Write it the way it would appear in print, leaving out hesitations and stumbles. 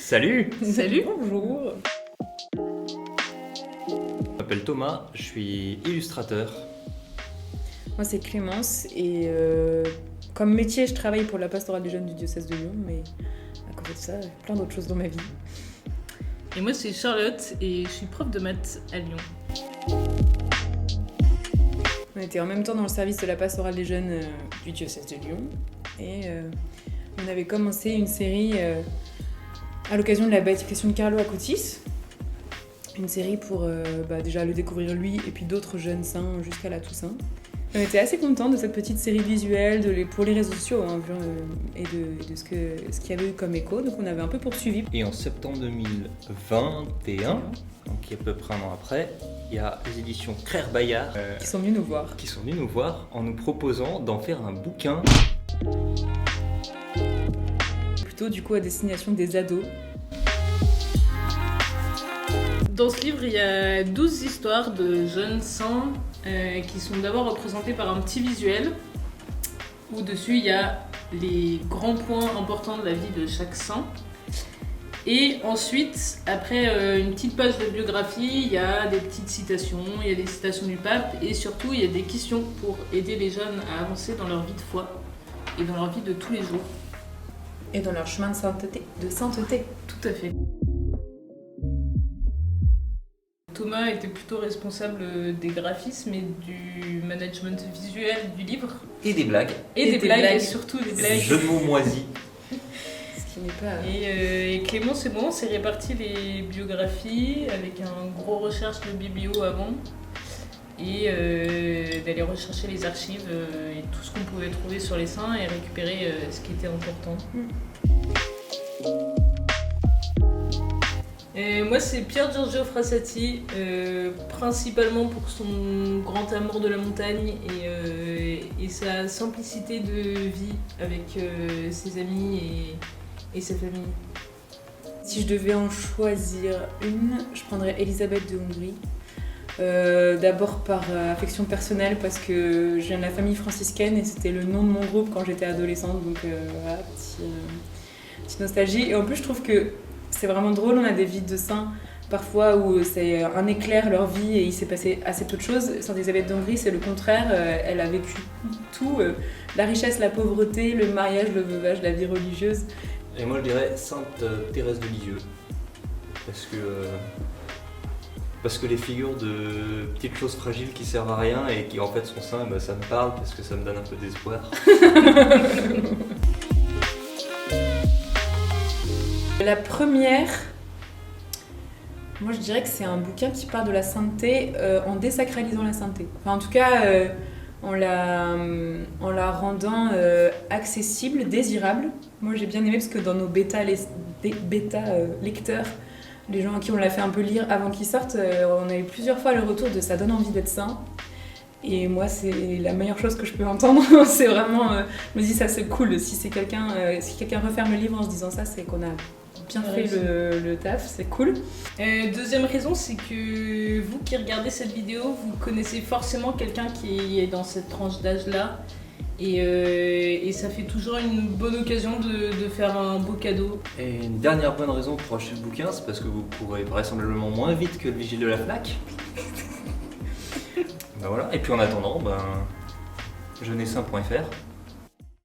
Salut! Salut. Bonjour. Je m'appelle Thomas, je suis illustrateur. Moi c'est Clémence et comme métier je travaille pour la pastorale des jeunes du diocèse de Lyon, mais à côté de ça, j'ai plein d'autres choses dans ma vie. Et moi c'est Charlotte et je suis prof de maths à Lyon. On était en même temps dans le service de la pastorale des jeunes du diocèse de Lyon et on avait commencé une série à l'occasion de la béatification de Carlo Acutis. Une série pour déjà le découvrir lui et puis d'autres jeunes saints jusqu'à la Toussaint. On était assez contents de cette petite série visuelle pour les réseaux sociaux et de ce qu'il y avait eu comme écho, donc on avait un peu poursuivi. Et en septembre 2021, donc il y a à peu près un an après, il y a les éditions Crère Bayard Qui sont venus nous voir. qui sont venues nous voir en nous proposant d'en faire un bouquin. Plutôt du coup à destination des ados. Dans ce livre il y a 12 histoires de jeunes saints qui sont d'abord représentées par un petit visuel où dessus il y a les grands points importants de la vie de chaque saint. Et ensuite, après une petite page de biographie, il y a des petites citations, il y a des citations du pape et surtout il y a des questions pour aider les jeunes à avancer dans leur vie de foi et dans leur vie de tous les jours. Et dans leur chemin de sainteté. Tout à fait. Thomas était plutôt responsable des graphismes et du management visuel du livre. Et des blagues. Et des blagues, et surtout des Des blagues. jeux de mots moisis. Ce qui n'est pas... Et Clémence et moi, on s'est réparti les biographies avec un gros recherche de biblio avant et d'aller rechercher les archives et tout ce qu'on pouvait trouver sur les saints et récupérer ce qui était important. Moi, c'est Pier Giorgio Frassati, principalement pour son grand amour de la montagne et sa simplicité de vie avec ses amis et sa famille. Si je devais en choisir une, je prendrais Elisabeth de Hongrie. D'abord par affection personnelle parce que je viens de la famille franciscaine et c'était le nom de mon groupe quand j'étais adolescente, donc voilà, petite nostalgie. Et en plus je trouve que c'est vraiment drôle, on a des vies de saints parfois où c'est un éclair leur vie et il s'est passé assez peu de choses. Sainte Elisabeth d'Hongrie c'est le contraire, elle a vécu tout, la richesse, la pauvreté, le mariage, le veuvage, la vie religieuse. Et moi je dirais Sainte Thérèse de Lisieux. Parce que les figures de petites choses fragiles qui servent à rien et qui en fait sont saints, ça me parle parce que ça me donne un peu d'espoir. La première, moi je dirais que c'est un bouquin qui parle de la sainteté en désacralisant la sainteté. Enfin, en tout cas, en la rendant accessible, désirable. Moi j'ai bien aimé parce que dans nos bêta lecteurs, les gens à qui on l'a fait un peu lire avant qu'ils sortent, on a eu plusieurs fois le retour de ça donne envie d'être saint. Et moi c'est la meilleure chose que je peux entendre. C'est vraiment, je me dis ça c'est cool. Si quelqu'un referme le livre en se disant ça, c'est qu'on a bien fait le taf, c'est cool. Deuxième raison, c'est que vous qui regardez cette vidéo, vous connaissez forcément quelqu'un qui est dans cette tranche d'âge-là. Et ça fait toujours une bonne occasion de faire un beau cadeau. Et une dernière bonne raison pour acheter le bouquin, c'est parce que vous courez vraisemblablement moins vite que le vigile de la Fnac. Voilà. Et puis en attendant, jeunessaint.fr